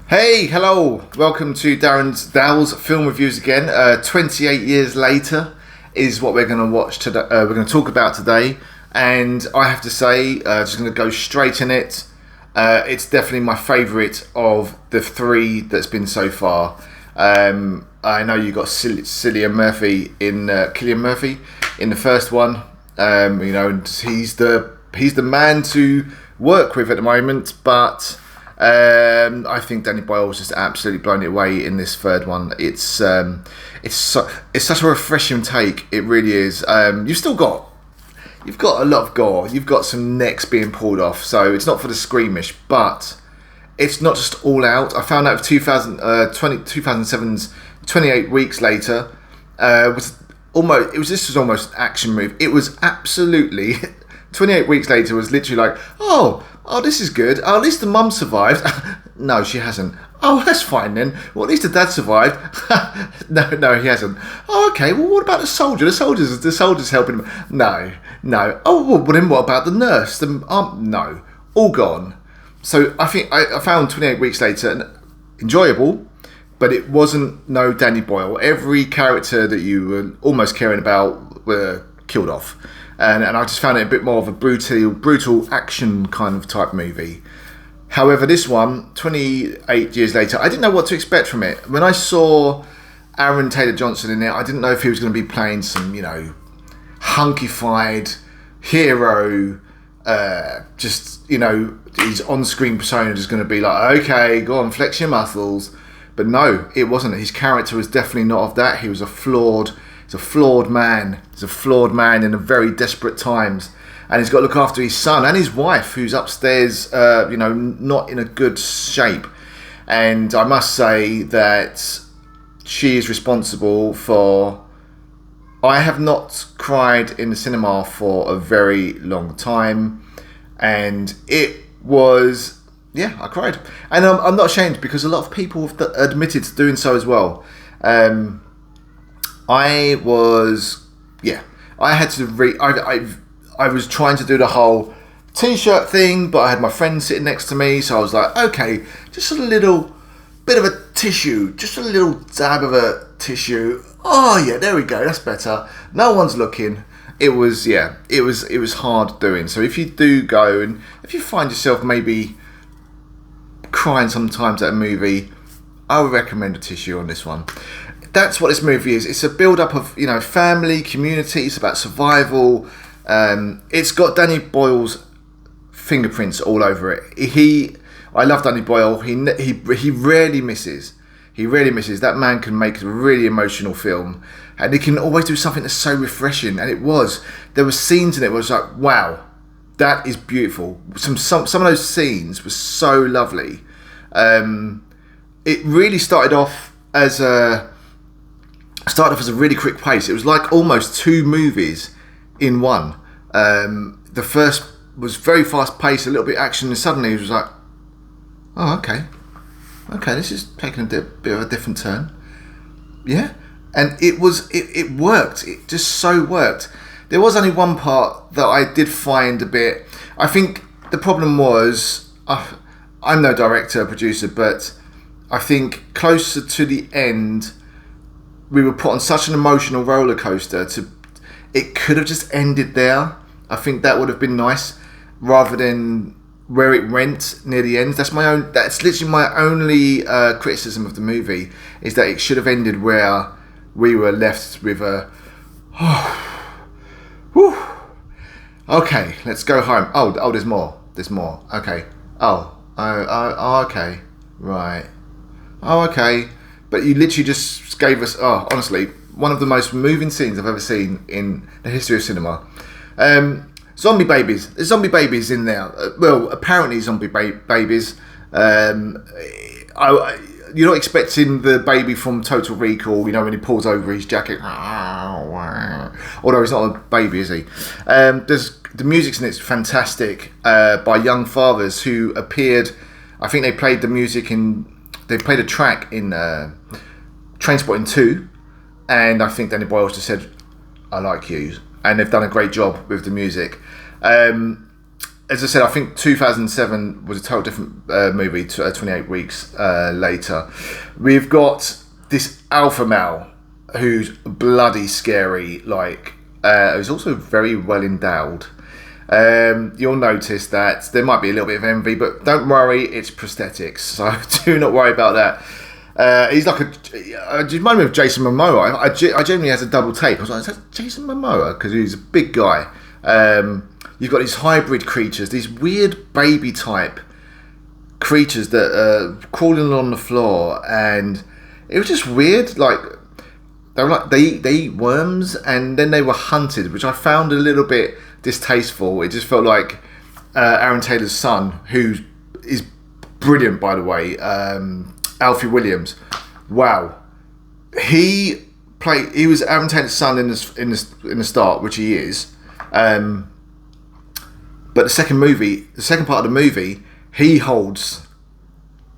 Hey, hello, welcome to Dow's film reviews again. 28 years later is what we're going to watch today. We're going to talk about today, and I have to say, just going to go straight in it. It's definitely my favourite of the three that's been so far. I know you got Cillian Murphy in Cillian Murphy in the first one. And he's the man to work with at the moment, but. I think Danny Boyle's just absolutely blown it away in this third one. It's such a refreshing take. It really is. You've got a lot of gore. You've got some necks being pulled off. So it's not for the squeamish, but it's not just all out. I found out 2007's 28 Weeks Later this was almost action movie. It was absolutely 28 Weeks Later was literally like, oh, this is good. Oh, at least the mum survived. No, she hasn't. Oh, that's fine then. Well, at least the dad survived. No, he hasn't. Oh, okay. Well, what about the soldier? The soldier's helping him. No. Oh, well, then what about the nurse? No, all gone. So I think I found 28 Weeks Later enjoyable, but it wasn't no Danny Boyle. Every character that you were almost caring about were killed off. And I just found it a bit more of a brutal action kind of type movie. However, this one, 28 years later, I didn't know what to expect from it. When I saw Aaron Taylor-Johnson in it, I didn't know if he was going to be playing some, hunkified hero, his on-screen persona is going to be like, okay, go on, flex your muscles. But no, it wasn't. His character was definitely not of that. He was a flawed man. He's a flawed man in a very desperate times, and he's got to look after his son and his wife, who's upstairs, not in a good shape. And I must say that she is responsible for. I have not cried in the cinema for a very long time, and it was. Yeah, I cried, and I'm not ashamed because a lot of people have admitted to doing so as well. I had to I was trying to do the whole t-shirt thing, but I had my friend sitting next to me, so I was like, okay, just a little bit of a tissue, just a little dab of a tissue. Oh yeah, there we go, that's better. No one's looking. It was hard doing. So if you do go, and if you find yourself maybe crying sometimes at a movie, I would recommend a tissue on this one. That's what this movie is. It's a build-up of family, community. It's about survival. It's got Danny Boyle's fingerprints all over it. I love Danny Boyle. He rarely misses. He rarely misses. That man can make a really emotional film, and he can always do something that's so refreshing. And it was. There were scenes in it where it was like, wow, that is beautiful. Some of those scenes were so lovely. It really started off as a really quick pace. It was like almost two movies in one. The first was very fast paced, a little bit action, and suddenly it was like, oh, okay, this is taking a bit of a different turn. Yeah, and it worked. It just so worked. There was only one part that I did find a bit. I think the problem was, I'm no director, producer, but I think closer to the end, we were put on such an emotional roller coaster. It could have just ended there. I think that would have been nice, rather than where it went near the end. That's literally my only criticism of the movie, is that it should have ended where we were left with a. Okay, let's go home. Oh, there's more. Okay. Okay, right. Oh, okay. But you literally just gave us, honestly, one of the most moving scenes I've ever seen in the history of cinema. Zombie babies. There's zombie babies in there. Apparently zombie babies. You're not expecting the baby from Total Recall, when he pulls over his jacket. Although he's not a baby, is he? The music's in it's fantastic, by Young Fathers, who appeared. I think they played the music in. They played a track in Trainspotting 2, and I think Danny Boyle just said, "I like you," and they've done a great job with the music. as I said, I think 2007 was a total different movie. 28 weeks later, we've got this alpha male who's bloody scary. Like, who's also very well endowed. You'll notice that there might be a little bit of envy, but don't worry, it's prosthetics, so do not worry about that. He's like it reminded me of Jason Momoa. I genuinely has a double take. I was like, is that Jason Momoa? Because he's a big guy. You've got these hybrid creatures, these weird baby type creatures that are crawling on the floor, and it was just weird. Like, they eat worms, and then they were hunted, which I found a little bit distasteful. It just felt like Aaron Taylor's son, who is brilliant, by the way, Alfie Williams. Wow, he was Aaron Taylor's son in the start, which he is. But the second part of the movie, he holds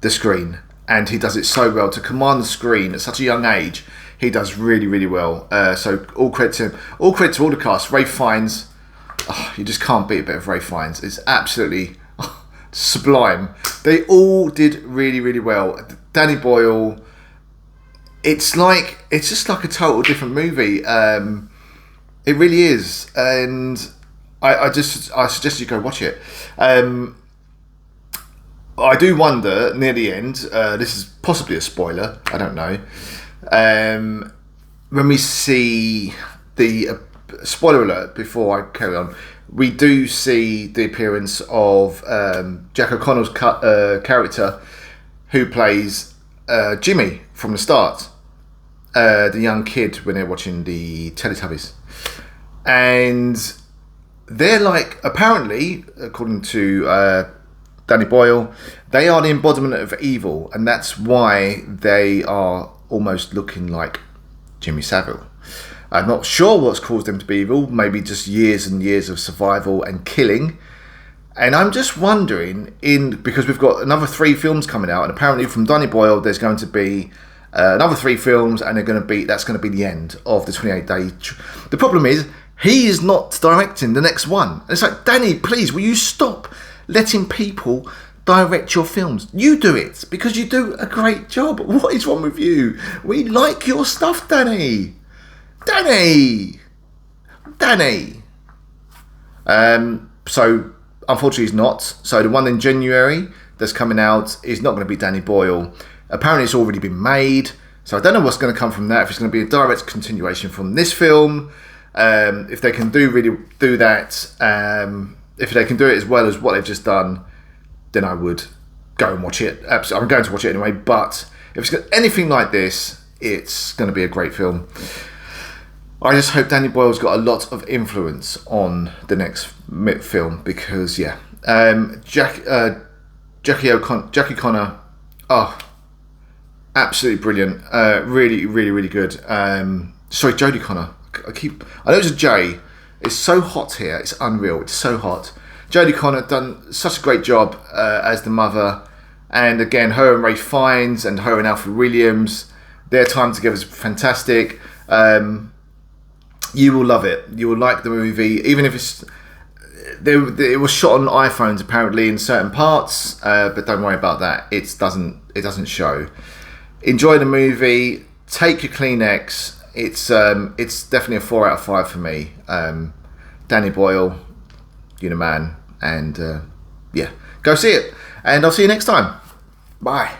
the screen, and he does it so well to command the screen at such a young age. He does really, really well. So all credit to him. All credit to all the cast. Ralph Fiennes. Oh, you just can't beat a bit of Ralph Fiennes. It's absolutely sublime. They all did really, really well. Danny Boyle. It's just like a total different movie. It really is, and I suggest you go watch it. I do wonder near the end. This is possibly a spoiler. I don't know. When we see the spoiler alert before I carry on, we do see the appearance of Jack O'Connell's character, who plays Jimmy from the start, the young kid when they're watching the Teletubbies, and they're like, apparently, according to Danny Boyle, they are the embodiment of evil, and that's why they are almost looking like Jimmy Savile. I'm not sure what's caused them to be evil, maybe just years and years of survival and killing. And I'm just wondering, because we've got another 3 films coming out, and apparently from Danny Boyle there's going to be another 3 films, and that's going to be the end of the 28-day. The problem is, he is not directing the next one. And it's like, Danny, please, will you stop letting people direct your films? You do it, because you do a great job. What is wrong with you? We like your stuff, Danny. So unfortunately he's not. So the one in January that's coming out is not going to be Danny Boyle. Apparently it's already been made, so I don't know what's going to come from that. If it's going to be a direct continuation from this film, if they can do that, if they can do it as well as what they've just done, then I would go and watch it. Absolutely, I'm going to watch it anyway. But if it's got anything like this, it's going to be a great film. I just hope Danny Boyle's got a lot of influence on the next film, because Jackie Connor, absolutely brilliant, really, really, really good. Sorry, Jodie Connor. I know it's a J. It's so hot here. It's unreal. It's so hot. Jodie Connor done such a great job as the mother, and again, her and Ralph Fiennes and her and Alfred Williams, their time together is fantastic. You will love it. You will like the movie, even if it was shot on iPhones apparently in certain parts, but don't worry about that. It doesn't show. Enjoy the movie. Take your Kleenex. It's definitely a 4 out of 5 for me. Danny Boyle, you're the man, and go see it. And I'll see you next time. Bye.